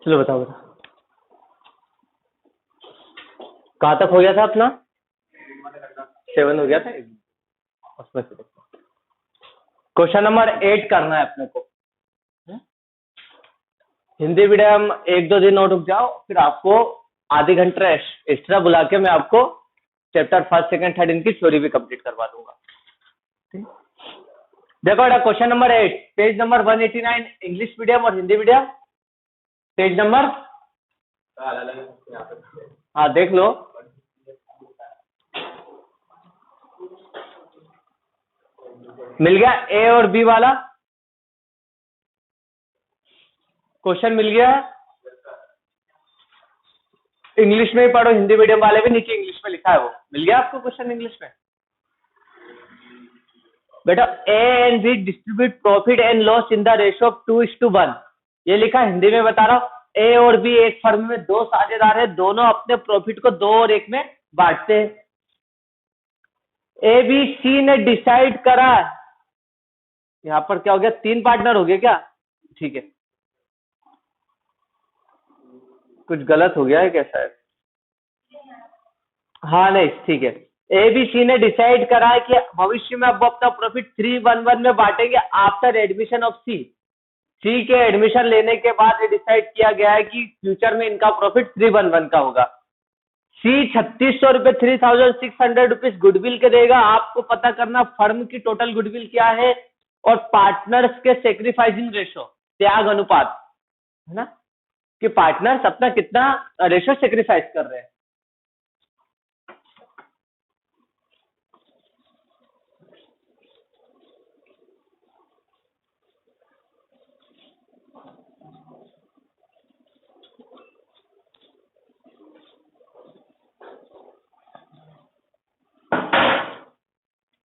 चलो बताओ बताओ, कहाँ तक हो गया था अपना? 7 हो गया था उसमें से। क्वेश्चन नंबर 8 करना है अपने को। हिंदी मीडियम 1-2 दिन और रुक जाओ, फिर आपको आधे घंटे एक्स्ट्रा बुला के मैं आपको चैप्टर 1, 2, 3 इनकी थ्योरी भी कंप्लीट करवा दूंगा। देखो बेटा, question number 8 page number 189, English medium और हिंदी मीडियम, पेज नंबर, हाँ देख लो। मिल गया ए और बी वाला क्वेश्चन? मिल गया। इंग्लिश में ही पढ़ो, हिंदी मीडियम वाले भी नीचे इंग्लिश में लिखा है, वो मिल गया आपको क्वेश्चन इंग्लिश में? बेटा A and B distribute profit and loss in the ratio of 2:1, ये लिखा है। हिंदी में बता रहा हूं, ए और बी एक फर्म में 2 साझेदार है, दोनों अपने प्रॉफिट को 2 और 1 में बांटते हैं। ए बी सी ने डिसाइड करा, यहां पर क्या हो गया, 3 पार्टनर हो गए क्या? ठीक है, कुछ गलत हो गया है कैसा है? हाँ नहीं ठीक है। एबीसी ने डिसाइड करा है कि भविष्य में अब वो अपना प्रॉफिट 3:1 में बांटेंगे आफ्टर एडमिशन ऑफ सी। सी के एडमिशन लेने के बाद ये डिसाइड किया गया है कि फ्यूचर में इनका प्रॉफिट 3:1 का होगा। सी 3600 रुपए 3600 रुपीज गुडविल के देगा। आपको पता करना फर्म की टोटल गुडविल क्या है और पार्टनर्स के सेक्रीफाइसिंग रेशो, त्याग अनुपात, है ना, कि पार्टनर्स अपना कितना रेशो सेक्रीफाइस कर रहे हैं।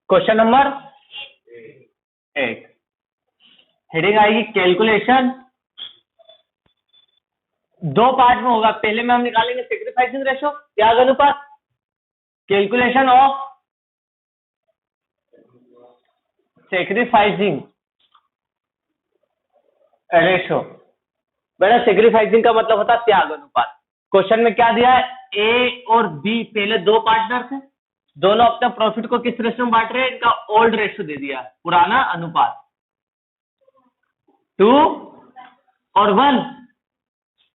क्वेश्चन नंबर 8 हेडिंग आएगी कैलकुलेशन। 2 पार्ट में होगा, पहले में हम निकालेंगे सेक्रीफाइसिंग रेशो, त्याग अनुपात, कैलकुलेशन ऑफ सेक्रीफाइसिंग रेशो। बेटा सेक्रीफाइसिंग का मतलब होता है त्याग अनुपात। क्वेश्चन में क्या दिया है, ए और बी पहले 2 पार्टनर थे, दोनों अपने प्रॉफिट को किस रेशो में बांट रहे हैं, इनका ओल्ड रेशो दे दिया, पुराना अनुपात 2 और 1।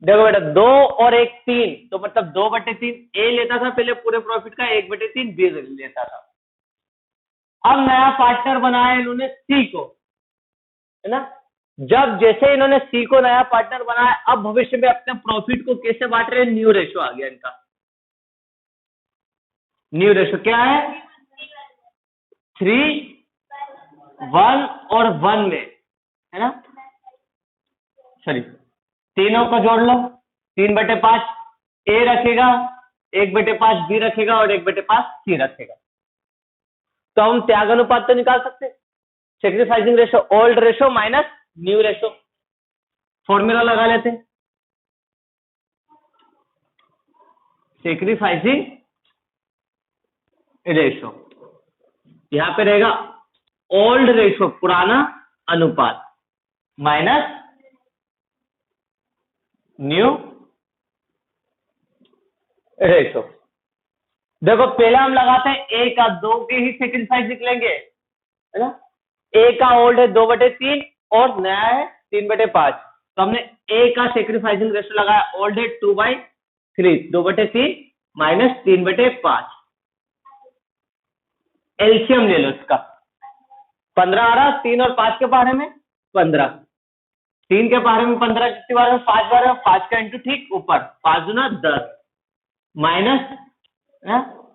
देखो बेटा 2 और 1 3, तो मतलब 2/3 ए लेता था पहले पूरे प्रॉफिट का, 1/3 बी लेता था। अब नया पार्टनर बनाया इन्होंने सी को, है ना। जब जैसे इन्होंने सी को नया पार्टनर बनाया, अब भविष्य में अपने प्रॉफिट को कैसे बांट रहे हैं, न्यू रेशो आ गया इनका। न्यू रेशो क्या है, 3, 1 और 1 में, है ना। सॉरी, तीनों को जोड़ लो, 3/5 ए रखेगा, 1/5 बी रखेगा और 1/5 सी रखेगा। तो हम त्याग अनुपात तो निकाल सकते, sacrificing ratio old ratio minus new ratio, formula लगा लेते हैं। सेक्रीफाइसिंग रेशो यहां पे रहेगा ओल्ड रेशो, पुराना अनुपात, माइनस न्यू रेशो। देखो पहले हम लगाते हैं ए का 2 के ही सेक्रीफाइस निकलेंगे, है ना। ए का ओल्ड है 2/3 और नया है 3/5, तो हमने ए का सेक्रीफाइसिंग रेशो लगाया, ओल्ड है 2/3, 2/3 माइनस 3/5। एलसीएम ले लो इसका, 15 आ रहा, 3 और 5 के बारे में 15, 3 के बारे में 15, कितनी बार में 5 बार में 5 का इंटू ठीक ऊपर 5 दूना 10 माइनस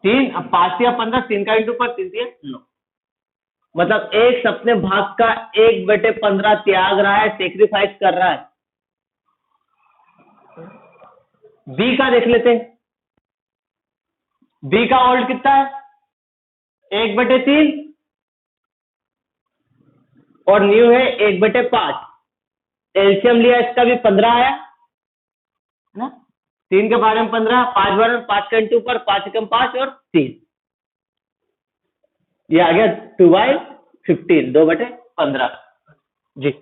3, अब 5 या 15, 3 का इंटू पर 3 दिया 9, मतलब एक अपने भाग का 1/15 त्याग रहा है, सेक्रीफाइस कर रहा है। बी का देख लेते हैं, बी का ओल्ड कितना है 1/3 और न्यू है 1/5। एलसीएम लिया, इसका भी 15 आया ना, 3 के बारे में 15, 5 बार में 5 का इंटू पर 5 एकम 5 और 3, ये आ गया 2/15, 2/15 जी।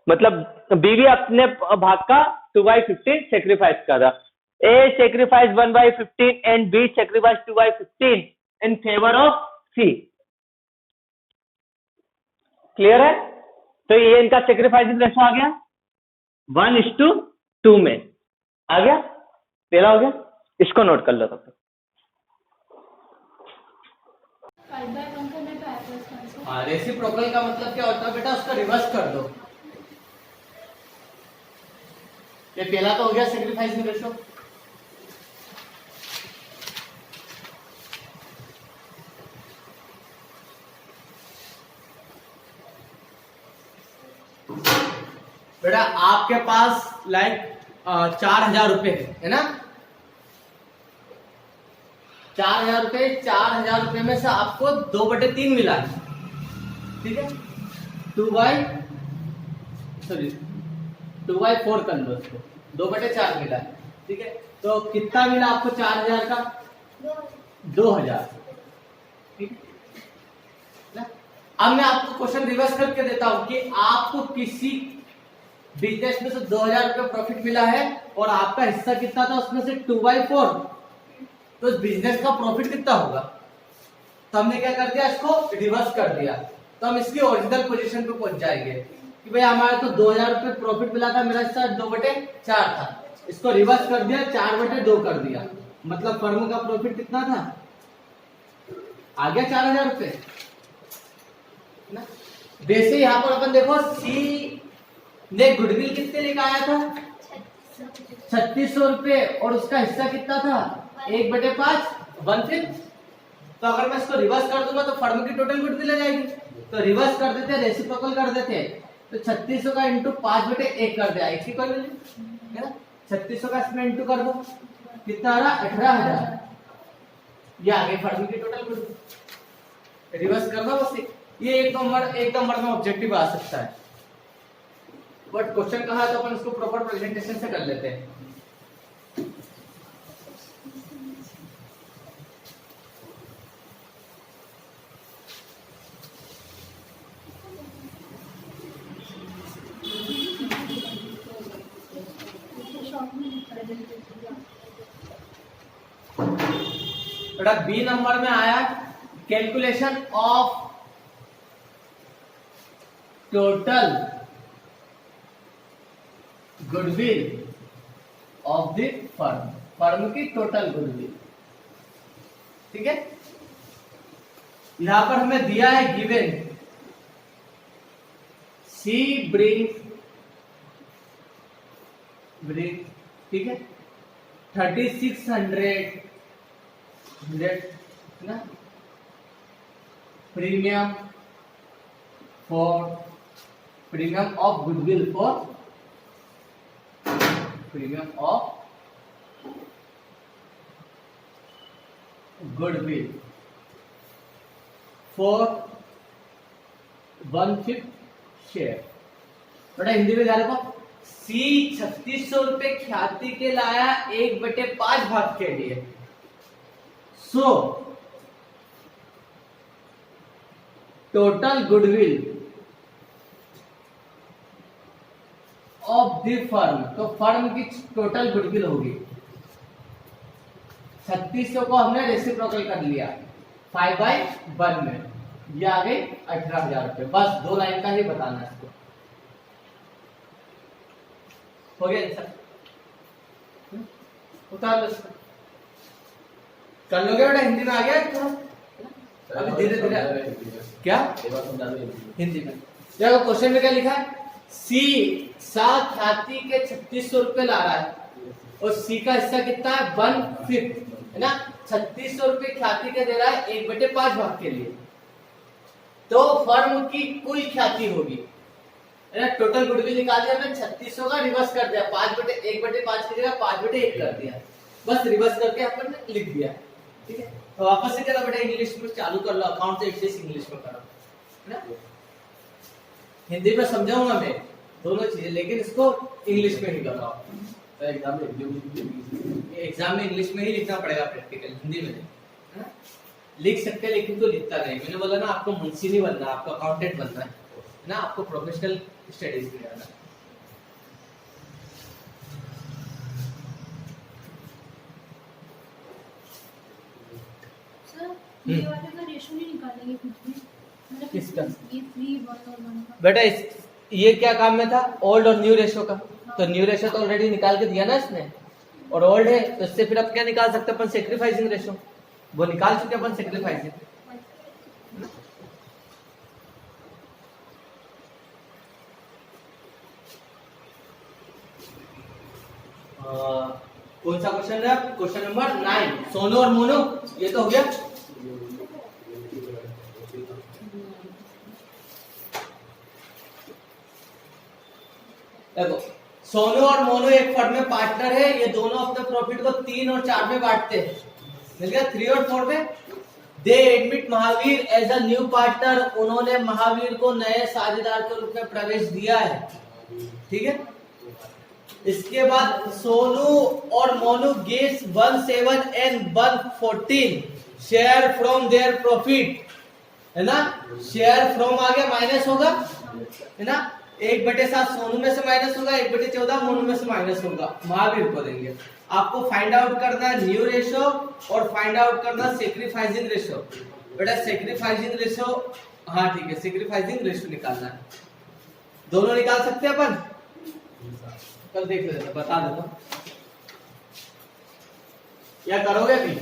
मतलब बी भी अपने भाग का 2/15 सेक्रीफाइस कर रहा. A sacrifice 1/15 and B sacrifice 2/15 in favor of C. Clear है? तो ये इनका सेक्रीफाइसिंग रेशो आ गया 1:2 में आ गया. पहला हो गया, इसको नोट कर लो तब तक. हाँ, रेसिप्रोकल का मतलब क्या होता है बेटा, उसका रिवर्स कर दो. ये पहला तो हो गया सेक्रीफाइसिंग रेशो. बेटा आपके पास लाइक 4,000 रुपए है ना. 4,000 रुपए, 4,000 रुपए में से आपको 2/3 मिला है. ठीक है, 2/4 कर लो इसको, 2/4 मिला है. ठीक है, तो कितना मिला आपको 4,000 का? 2,000. ठीक है, अब मैं आपको क्वेश्चन रिवर्स करके देता हूं कि आपको किसी बिजनेस में से 2,000 रुपए प्रॉफिट मिला है और आपका हिस्सा कितना था उसमें से 2/4. तो इस बिजनेस का प्रॉफिट कितना होगा? तो हमने क्या कर दिया, इसको रिवर्स कर दिया. तो हम इसकी ओरिजिनल पोजीशन पे पहुंच जाएंगे कि भाई हमारे तो 2,000 रुपए प्रॉफिट मिला था, मेरा हिस्सा 2/4 था. इसको रिवर्स कर दिया, 4/2 कर दिया. मतलब फर्म का प्रॉफिट कितना था? आ गया 4,000 रुपए ना. वैसे यहाँ पर अपन देखो, सी ने गुडविल कितने लेकर आया था? 3,600 रुपए. और उसका हिस्सा कितना था? 1/5, 1/5. तो अगर मैं इसको रिवर्स कर दूंगा तो फर्म की टोटल गुडविल आ जाएगी. तो रिवर्स कर देते, रेसिप्रोकल कर देते. तो 3,600 का इंटू 5/1 कर दिया, एक ही कर है ना. 3,600 का इसमें इंटू कर दो, कितना आ रहा? 18,000. ये आ गई फर्म की टोटल गुडविल. रिवर्स कर दो बस. ये एक नंबर में ऑब्जेक्टिव आ सकता है, बट क्वेश्चन कहा है तो अपन इसको प्रॉपर प्रेजेंटेशन से कर लेते हैं. बेटा बी नंबर में आया calculation of total goodwill of the firm. Firm की टोटल गुडविल. ठीक है, यहां पर हमें दिया है गिवन सी ब्रिंग. ठीक है, 3,600 ना premium of goodwill for premium of goodwill for 1/5 share. बड़ा हिंदी में ध्यान रखो, सी 3,600 रुपए ख्याति के लाया 1/5 भाग के लिए. So total goodwill of the firm. तो फर्म की टोटल गुडविल होगी 3,600 को हमने रेसिप्रोकल कर लिया 5/1 में. ये आ गई 18,000 रुपए. बस 2 लाइन का ही बताना है इसको. हो गया आंसर? उतार लो इसको. कर लोगे बेटा? हिंदी में आ गया थोड़ा, अभी धीरे धीरे. क्या हिंदी में? देखो क्वेश्चन में क्या लिखा है, सी ख्याति के 3,600 रुपए ला रहा है और सी का हिस्सा कितना है? 1/5 है ना. 3,600 रुपए ख्याति के दे रहा है 1/5 भाग के लिए. तो फर्म की कुल ख्याति होगी है ना. टोटल गुडविल निकाल दिया हमने, 3,600 का रिवर्स कर दिया, 1/5 की जगह 5/1 कर दिया. बस रिवर्स करके अपन ने लिख दिया. ठीक है, तो वापस से करो बेटा, इंग्लिश में चालू कर लो. अकाउंट से एक्सेस इंग्लिश में करो है ना. हिंदी में समझाऊंगा मैं दोनों चीजें, लेकिन इसको इंग्लिश में ही कराओ. तो एग्जाम में इंग्लिश में ही लिखना पड़ेगा प्रैक्टिकल, हिंदी में नहीं. लिख सकते हैं लेकिन तो लिखता नहीं. मैंने बोला ना, आपको मुंशी नहीं बनना, आपको अकाउंटेंट बनना है ना. आपको प्रोफेशनल स्टडीज में जाना है. ये वाले का रेशो नहीं निकालेंगे कुछ भी, मतलब किसका? ये 3 1 और 1 का। बेटा ये क्या काम में था, ओल्ड और न्यू रेशो का। तो न्यू रेशो तो ऑलरेडी निकाल के दिया ना इसने, और ओल्ड है तो इससे फिर अब क्या निकाल सकते हैं अपन, सेक्रीफाइसिंग रेशो। वो निकाल चुके अपन सेक्रीफाइसिंग। कौन सा क्वेश्चन है? क्वेश्चन नंबर 9, सोनू और मोनू, ये तो हो गया। देखो, सोनू और मोनू एक फर्म में पार्टनर है, ये दोनों अपने प्रॉफिट को 3 और 4 में बांटते हैं। मिल गया 3 और 4 में। They admit Mahavir as a new partner, उन्होंने महावीर को नए साझेदार के रूप में प्रवेश दिया है, ठीक है। इसके बाद सोनू और Monu gets 17 and 114 share from their profit, है ना। शेयर फ्रॉम आ गया, माइनस होगा, है ना। 1/7 सोनू में से माइनस होगा, 1/14 मोनू में से माइनस होगा, महावीर को देंगे। आपको फाइंड आउट करना है न्यू रेशो और फाइंड आउट करना सेक्रीफाइसिंग रेशो। बेटा सेक्रीफाइसिंग रेशो, हाँ ठीक है, सेक्रीफाइसिंग रेशो निकालना है। दोनों निकाल सकते हैं अपन, कल देख लेते हैं, बता देता हूं या करोगे भी।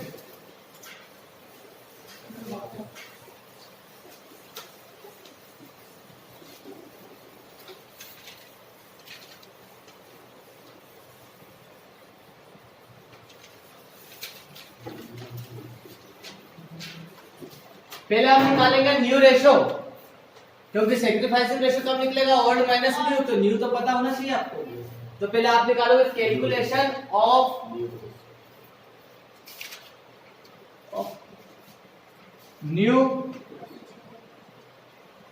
पहले हम निकालेंगे न्यू रेशो, क्योंकि सेक्रीफाइसिंग रेशो कब निकलेगा, ओल्ड माइनस न्यू, तो न्यू तो पता होना चाहिए आपको। तो पहले आप निकालोगे calculation of new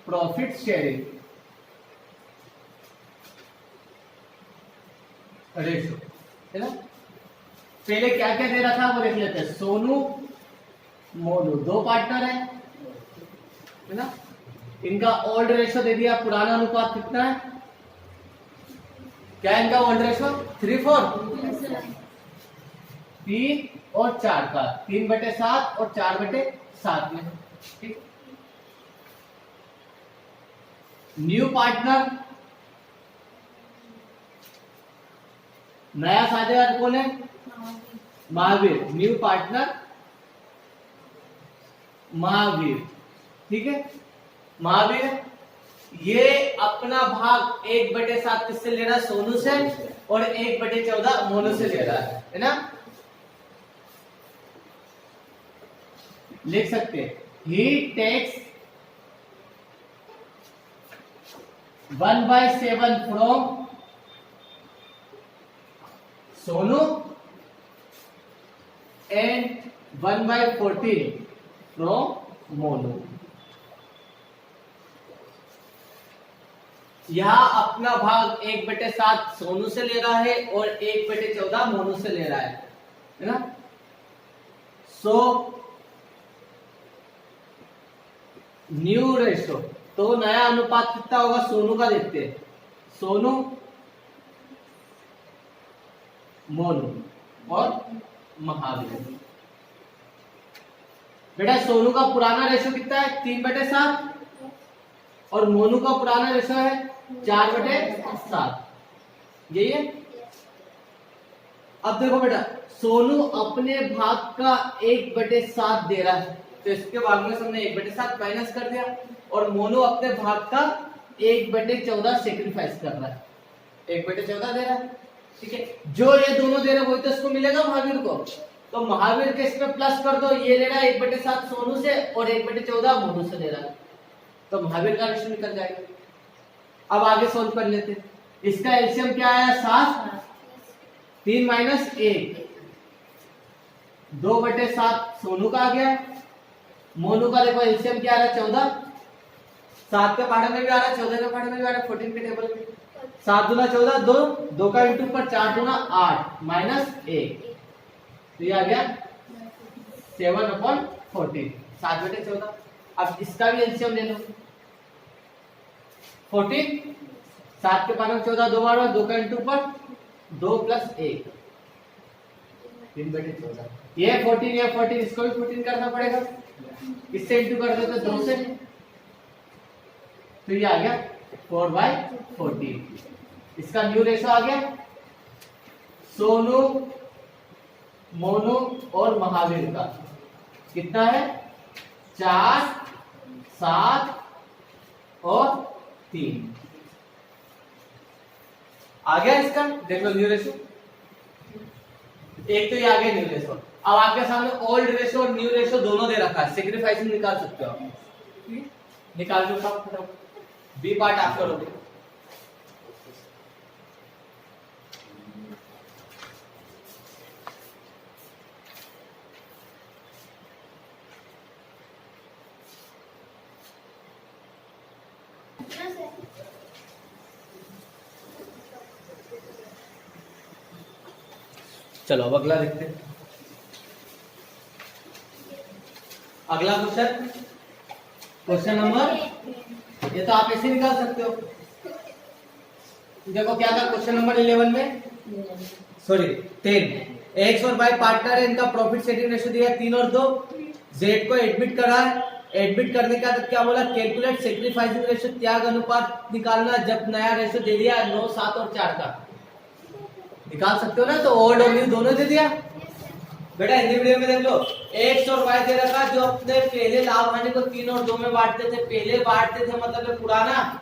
profit sharing ratio, है ना। पहले क्या क्या दे रहा था वो देख लेते हैं। सोनू मोनू 2 पार्टनर है ना। इनका ओल्ड रेशो दे दिया, पुराना अनुपात कितना है, क्या है इनका ओल्ड रेशो, 3:4, 3 और 4 का 3/7 और 4/7 में, ठीक। न्यू पार्टनर, नया साझेदार कौन है, महावीर। न्यू पार्टनर महावीर, ठीक है। महावीर ये अपना भाग 1/7 किससे ले रहा है, सोनू से, और 1/14 मोनू से ले रहा है ना। लिख सकते हैं, he takes 1/7 from Sonu and 1/14 from Monu. यहां अपना भाग 1/7 सोनू से ले रहा है और 1/14 मोनू से ले रहा है ना। सो न्यू रेशो, तो नया अनुपात कितना होगा, सोनू का देखते हैं, सोनू मोनू और महावीर। बेटा सोनू का पुराना रेशो कितना है, 3/7, और मोनू का पुराना रेशो है 4/7, यही है। अब देखो बेटा, सोनू अपने भाग का 1/7 दे रहा है, तो इसके भाग में हमने 1/7 माइनस कर दिया, और मोनू अपने भाग का 1/14 सेक्रीफाइस कर रहा है, 1/14 दे रहा है, ठीक है। जो ये दोनों दे रहे हैं वही तो इसको मिलेगा महावीर को, तो महावीर के इसमें प्लस कर दो, ये ले रहा है 1/7 सोनू से और 1/14 मोनू से ले रहा है, तो महावीर का रेशो निकल जाएगा। अब आगे सोल्व कर लेते हैं। इसका एलसीएम क्या आया, 7, 3 - 1, 2/7 सोनू का आ गया। मोनू का देखो एलसीएम क्या आ रहा है, 14, 7 के पहाड़े में भी आ रहा है, 14 के पहाड़े में भी आ रहा है, 14 के टेबल में 7 दूना 14, 2 का इंटू पर 4 दूना 8 -1, तो ये आ गया 7/14, 7/14। अब इसका भी एलसीएम ले लो, 14, 7 के पहाड़े में 14, 2 बार 2 का इंटू पर 2 + 1, 3/14। ये 14, ये 14, इसको भी 14 करना पड़ेगा। इससे इंटू कर दो तो 2 से, तो ये आ गया 4/14। इसका न्यू रेशो आ गया सोनू, मोनू और महावीर का कितना है 4, 7 और 3 आ गया। इसका देख लो न्यू रेशो, एक तो ये आ गया न्यू रेशो। अब आपके सामने ओल्ड रेशो और न्यू रेशो दोनों दे रखा है, सेक्रीफाइसिंग निकाल सकते हो आप, निकाल दो फटाफट। बी पार्ट आप करोगे। चलो अब अगला देखते हैं। अगला क्वेश्चन, क्वेश्चन नंबर, ये तो आप ऐसे निकाल सकते हो। देखो क्या था क्वेश्चन नंबर 11 में, सॉरी 10, एक्स और वाई पार्टनर है, इनका प्रॉफिट शेयरिंग रेशियो दिया 3 और 2, जेड को एडमिट करा है। एडमिट करने का क्या बोला, कैलकुलेट सेक्रीफाइसिंग रेशियो, त्याग अनुपात निकालना जब नया रेशियो दे दिया 9, 7 और 4 का, निकाल सकते हो ना। तो ओल्ड और न्यू दोनों दे दिया बेटा। हिंदी वीडियो में देख लो, एक्स और वाई दे रखा, जो अपने पहले लाभ हानि को 3 और 2 में बांटते थे, पहले बांटते थे मतलब पुराना,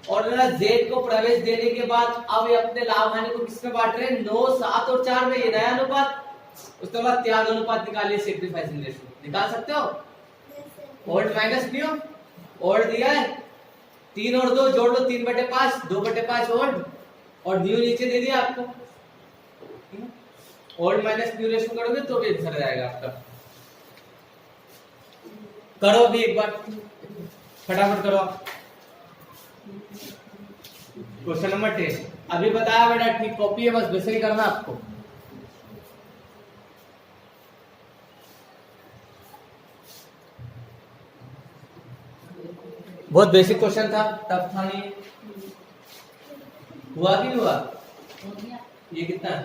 और जेड को प्रवेश देने के बाद अब ये अपने लाभ हानि को किसमें बांट रहे हैं 9, 7 और 4 में, ये नया अनुपात। उसके बाद त्याग अनुपात निकालिए, सेक्रीफाइसिंग रेशियो निकाल सकते हो। ओल्ड माइनस न्यू, ओल्ड दिया है 3 और 2 जोड़ लो 3/5, 2/5 ओल्ड और न्यू नीचे दे दिया आपको। ओल्ड माइनस न्यू रेशियो करोगे तो भी आंसर आएगा आपका। करो भी एक बार, फटाफट करो। क्वेश्चन नंबर 10 अभी बताया बेटा, ठीक कॉपी है, बस वैसे ही करना आपको। बहुत बेसिक क्वेश्चन था, टफ था नहीं। हुआ कि नहीं हुआ? ये कितना है?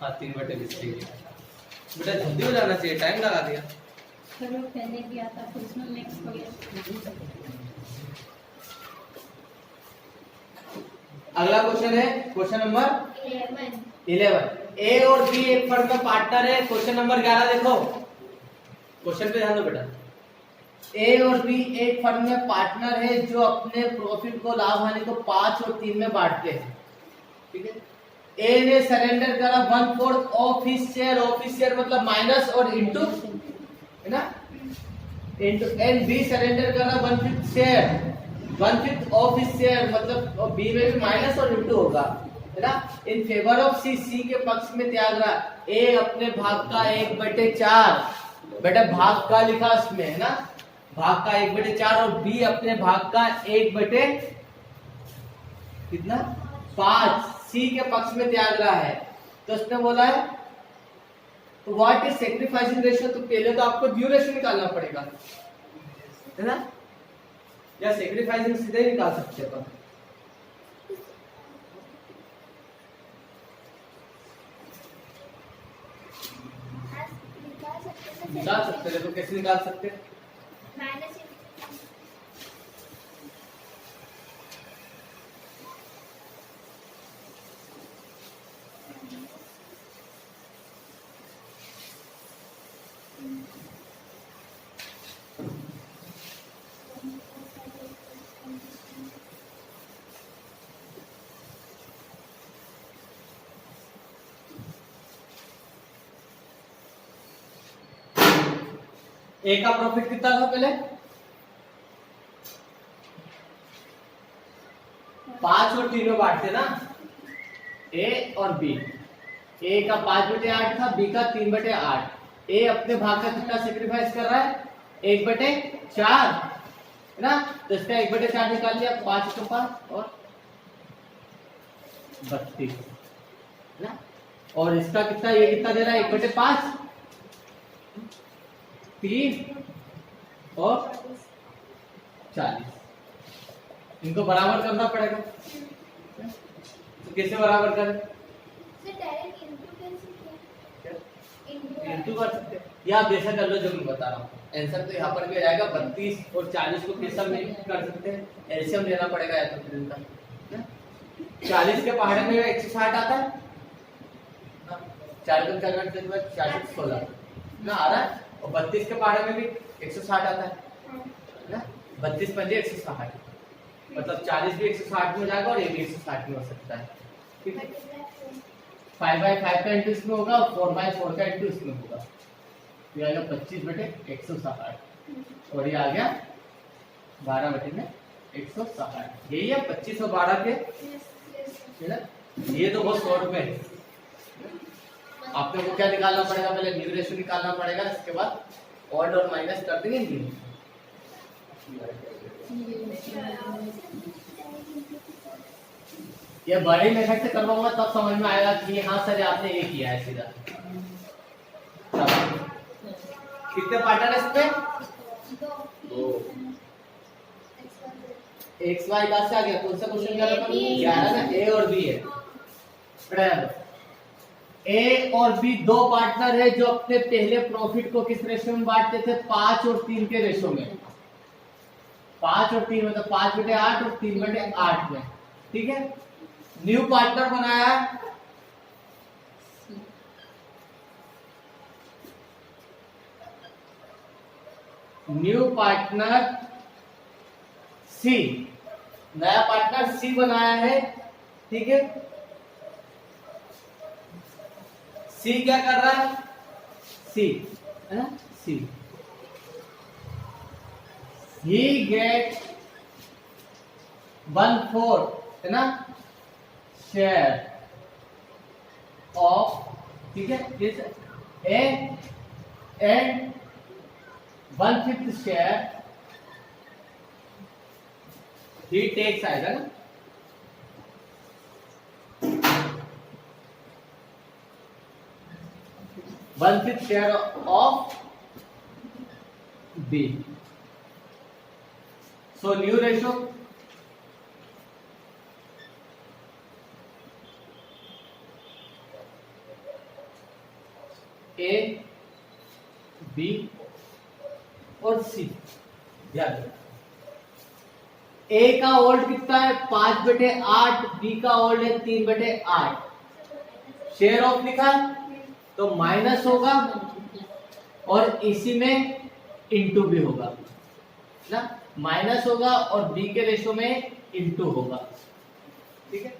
हाँ 3/20 ठीक है बेटा, जल्दी हो जाना चाहिए, टाइम लगा दिया। चलो पहले भी आता फिर उसमें मिक्स हो गया। अगला क्वेश्चन है क्वेश्चन नंबर 11। ए और बी एक फर्म में पार्टनर है। क्वेश्चन नंबर 11 देखो, क्वेश्चन पे ध्यान दो बेटा। ए और बी एक फर्म में पार्टनर है जो अपने प्रॉफिट को, लाभ हानि को 5 और 3 में बांटते हैं, ठीक है। ए ने सरेंडर करा 1/4 of his share, of his share मतलब माइनस और इंटू, है ना, इंटू, एंड बी सरेंडर करा 1/5 शेयर, 1/5 ऑफ हिज शेयर मतलब बी में भी माइनस और इंटू होगा, है ना, इन फेवर ऑफ सी, सी के पक्ष में त्याग रहा। ए अपने भाग का 1/4, बेटा भाग का लिखा उसमें, है ना, भाग का 1/4, और बी अपने भाग का 1/, कितना 5 सी के पक्ष में त्याग रहा है। तो उसने बोला है व्हाट इज सेक्रीफाइसिंग रेशियो, तो पहले तो आपको ड्यू रेशियो निकालना पड़ेगा, है ना, या सेक्रीफाइसिंग सीधे ही निकाल सकते हैं। निकाल सकते हैं, तो कैसे निकाल सकते हैं? ए का प्रॉफिट कितना था पहले 5 और 3 में बांटते ना, ए और बी। ए का 5/8 था, बी का 3/8। ए अपने भाग का कितना सेक्रीफाइस कर रहा है 1/4, है ना, तो इसका 1/4 निकाल लिया, 5 का 5 और 32, है ना, और इसका कितना, ये कितना दे रहा है 1/5, 3 और 40, इनको बराबर करना पड़ेगा। तो कैसे बराबर करें? इंटू कर सकते हैं, या आप जैसा कर लो जो मैं बता रहा हूँ। आंसर तो यहाँ पर भी आ जाएगा 32 और 40 को कैसा में कर सकते हैं, एलसीएम लेना पड़ेगा या तो फिर इनका 40 के पहाड़े में 160 आता है ना, 4 को 4 घंटे के बाद 40 16 ना आ रहा है, और 32 के पहाड़े में भी 160 आता है ना, 32 पंजे 160, मतलब 40 भी 160 में हो जाएगा और ये भी 160 में हो सकता है। ठीक है, 5/5 का इंटू इसमें होगा और 4/4 का इंटू इसमें होगा, ये आ गया 25/160 और ये आ गया 12/160। यही है 25 और 12 के, है ना। ये तो बहुत शॉर्ट में है, आपको को क्या निकालना पड़ेगा, पहले न्यू रेशियो निकालना पड़ेगा, इसके बाद ऑड और माइनस कर देंगे न्यू। ये बड़े मेथड से करवाऊंगा तब समझ में आएगा कि हाँ सर आपने ये किया है सीधा। कितने पार्टनर है इस पे? 2। एक्स वाई का से आ गया, कौन सा क्वेश्चन कर रहा था? 11 में ए और बी है। ए और बी दो पार्टनर है जो अपने पहले प्रॉफिट को किस रेशो में बांटते थे? 5 और 3 के रेशो में। 5 और 3 मतलब 5/8 और 3/8 में। ठीक है, न्यू पार्टनर बनाया, न्यू पार्टनर सी, नया पार्टनर सी बनाया है। ठीक है, सी क्या कर रहा है? सी है ना, सी ही गेट 1/4 है ना शेयर ऑफ, ठीक है, दिस ए एंड 1/5 शेयर ही टेक्स आएगा ना, one fifth share of B. So new ratio A B और सी। ध्यान रखो, ए का ओल्ड कितना है? 5/8, बी का ओल्ड है 3/8। शेयर ऑफ लिखा है तो माइनस होगा और इसी में इंटू भी होगा ना, माइनस होगा और बी के रेशो में इंटू होगा। ठीक है,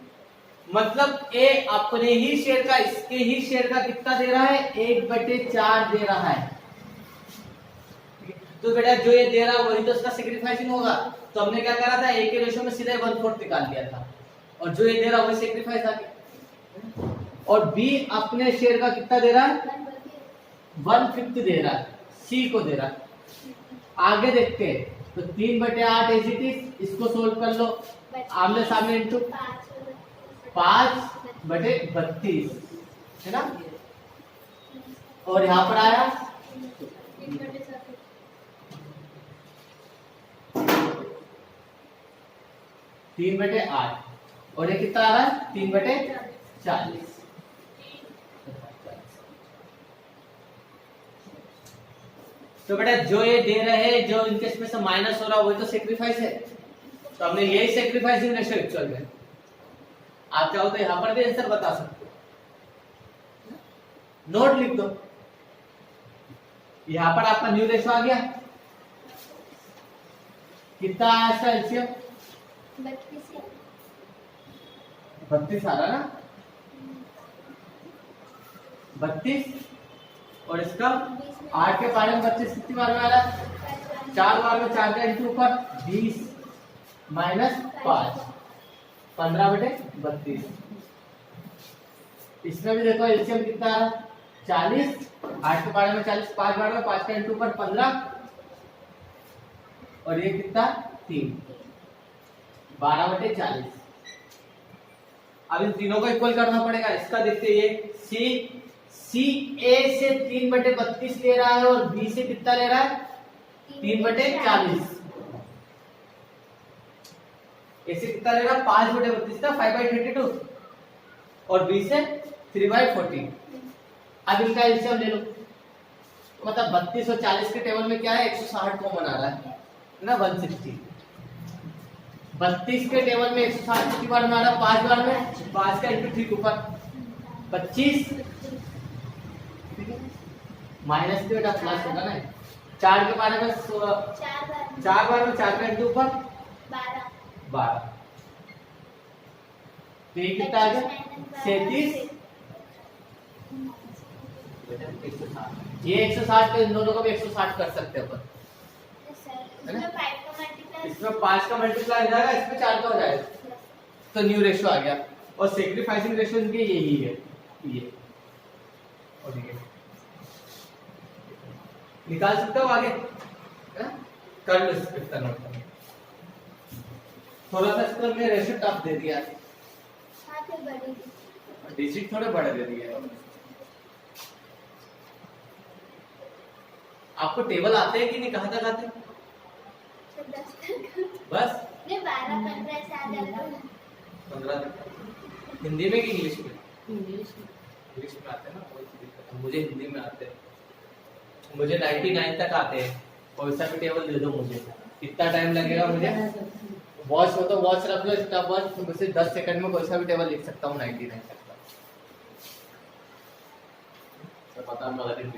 मतलब ए अपने ही शेयर का, इसके ही शेयर का कितना दे रहा है? 1/4 दे रहा है। तो बेटा जो ये दे रहा है वही तो उसका सेक्रीफाइसिंग होगा, तो हमने क्या करा था? ए के रेशो में सीधे 1/4 निकाल दिया था, और जो ये दे रहा है वही सेक्रीफाइस आ गया। और बी अपने शेयर का कितना दे रहा है? 1/5 दे रहा है, सी को दे रहा है। आगे देखते हैं, तो 3/8 एज इट इज, इसको सोल्व कर लो, आमने सामने इंटू 5/32 है ना, और यहां पर आया 3/8 और ये कितना आ रहा है? 3/40। तो बेटा जो ये दे रहे हैं, जो इनके इसमें से माइनस हो रहा है वही तो सेक्रीफाइस है, तो हमने यही सेक्रीफाइसिंग रेशियो एक्चुअल में। आप चाहो तो यहां पर भी आंसर बता सकते हो, नोट लिख दो। यहां पर आपका न्यू रेशियो आ गया, कितना आया इसका एलसीएम? 32 आ रहा ना, 32 और इसका 8 के पारे में 25 कितनी बार में आ रहा है? 4 बार में, 4 का इंटू ऊपर 20 माइनस 5, 15/32। इसमें भी देखो एलसीएम कितना आ रहा है? 40, 8 के पारे में 40, 5 बार में, 5 का इंटू ऊपर 15 और ये कितना? 3, 12/40। अब इन तीनों को इक्वल करना पड़ेगा। इसका देखते ये सी ए से 3/32 ले रहा है और बी से कितना ले रहा है? 3/40। ए से कितना ले रहा है? 5/32 का 5/32 और बी से 3/40। अब इनका एलसीएम ले लो, मतलब 32 और 40 के टेबल में क्या है 160 कॉमन आ रहा है ना 160। 32 के टेबल में 160 कितनी बार में आ रहा है 5 बार में, 5 का इंटू 3 ऊपर 25, माइनस के बेटा प्लस होगा ना, 4 के बारे में 4 बार में 4 का इंटू ऊपर 12, तो ये कितना आ गया 37, ये 160 तो इन दोनों को भी 160 कर सकते हैं अपन, इसमें 5 का मल्टीप्लाई हो जाएगा, इसमें 4 का हो जाएगा, तो न्यू रेशियो आ गया। और सेक्रीफाइसिंग रेशियो इनके यही है, ये और ये निकाल सकते हो आगे, कर लो इसका नोट। थोड़ा सा इसको हमने रेशियो टफ दे दिया, डिजिट थोड़े बड़े दे दिए। आपको टेबल आते हैं कि नहीं, कहाँ तक आते हैं? बस 15 तक। हिंदी में कि इंग्लिश में? इंग्लिश में आते हैं ना, कोई दिक्कत नहीं। मुझे हिंदी में आते हैं, मुझे 99 तक आते हैं। कोई सा भी टेबल दे दो मुझे, कितना टाइम लगेगा मुझे? वॉच हो तो वॉच रख लो, स्टॉप वॉच, मुझे 10 सेकंड में कोई सा भी टेबल लिख सकता हूँ 99 तक का। तो पता वाला दिन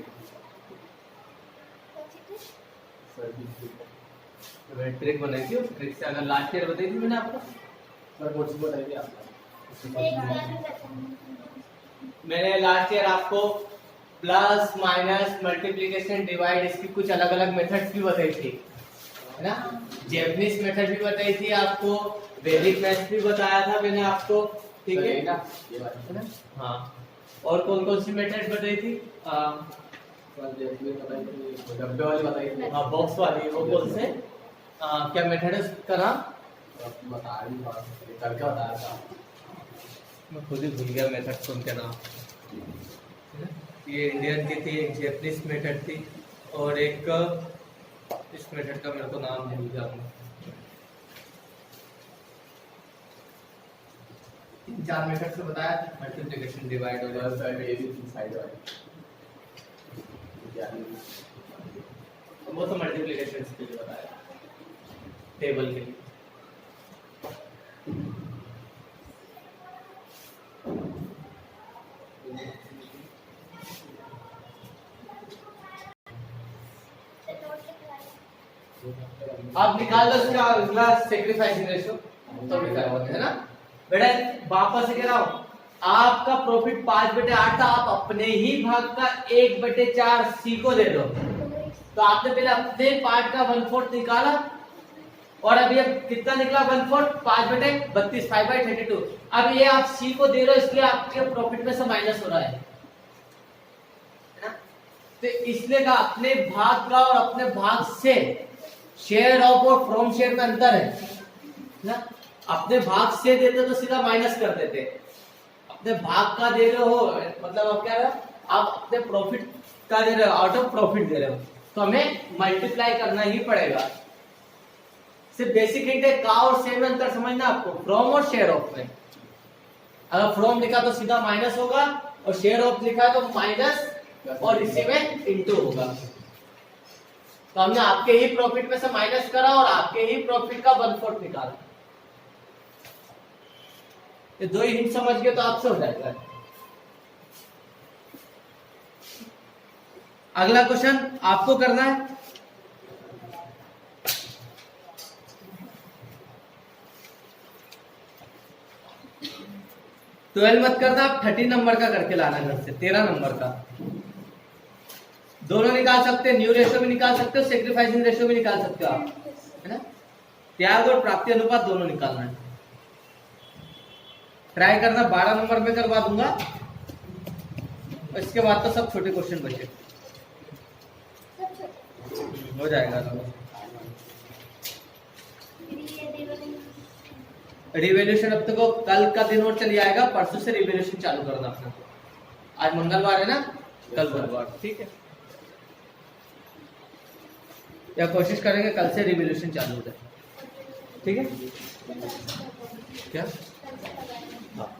ट्रिक बनाई थी, उस ट्रिक से अगर लास्ट ईयर बताई थी मैंने आपको, मैं कोर्स बताई थी आपको। मैंने लास्ट ईयर आपको प्लस माइनस मल्टीप्लिकेशन डिवाइड इसकी कुछ अलग अलग मेथड्स भी बताई थी, है ना? जैपनीज मेथड भी बताई थी आपको, वैदिक मैथ्स भी बताया था मैंने आपको, ठीक है ना? हाँ, और कौन कौन सी मेथड बताई थी? डब्बे वाली बताई थी, हाँ बॉक्स वाली, वो कौन से क्या मेथड है उसका नाम? करके बताया था, मैं खुद ही भूल गया मेथड कौन का नाम। ये इंडियन की थी, एक जैपनीज मेथड थी, और एक इस मेथड का मेरे को नाम भूल गया हूँ। 3-4 मेथड से बताया, मल्टीप्लिकेशन डिवाइड और साइड वाली, वो तो मल्टीप्लिकेशन के लिए बताया, टेबल के लिए। आप निकाल लो इसका अगला सेक्रीफाइसिंग रेशियो, तो निकाल है ना बेटा। वापस से कह रहा हूं, आपका प्रॉफिट 5/8 था, आप अपने ही भाग का 1/4 सी को दे दो, तो आपने पहले अपने पार्ट का 1/4 निकाला, और अभी अब कितना निकला 1/4, 5/32, 5/32। अब ये आप सी को दे रहे हो, इसलिए आपके प्रॉफिट में से माइनस हो रहा है ना? तो इसलिए का अपने भाग का और अपने भाग से शेयर ऑफ और फ्रॉम शेयर में अंतर है ना? अपने भाग से देते तो सीधा माइनस कर देते, अपने भाग का दे रहे हो मतलब आप क्या रहे हो, आप अपने प्रॉफिट का दे रहे हो, आउट ऑफ प्रॉफिट दे रहे हो, तो हमें मल्टीप्लाई करना ही पड़ेगा। सिर्फ बेसिक हिंट है, का और से में अंतर समझना आपको, फ्रॉम और शेयर ऑफ में। अगर फ्रॉम लिखा तो सीधा माइनस होगा, और शेयर ऑफ लिखा तो माइनस और इसी में इंटू होगा। तो हमने आपके ही प्रॉफिट में से माइनस करा और आपके ही प्रॉफिट का 1/4 निकाला। ये दो ही हिंट समझ गए तो आपसे हो जाएगा। अगला क्वेश्चन आपको करना है, ट्वेल्व मत करना, आप 30 नंबर का करके लाना घर से, 13 नंबर का। दोनों निकाल सकते हैं, न्यू रेशियो भी निकाल सकते हो, सेक्रीफाइसिंग रेशियो भी निकाल सकते हो आप, है ना? त्याग और प्राप्ति अनुपात दोनों निकालना है। ट्राई करना, 12 नंबर में करवा दूंगा, और इसके बाद तो सब छोटे क्वेश्चन बचे, हो जाएगा। रिवैल्यूएशन अब तक कल का दिन और चली आएगा, परसों से रिवैल्यूएशन चालू करना अपना। आज मंगलवार है ना, कल बुधवार, ठीक है? या कोशिश करेंगे कल से रिवैल्यूएशन चालू हो जाए, ठीक है? क्या? हाँ।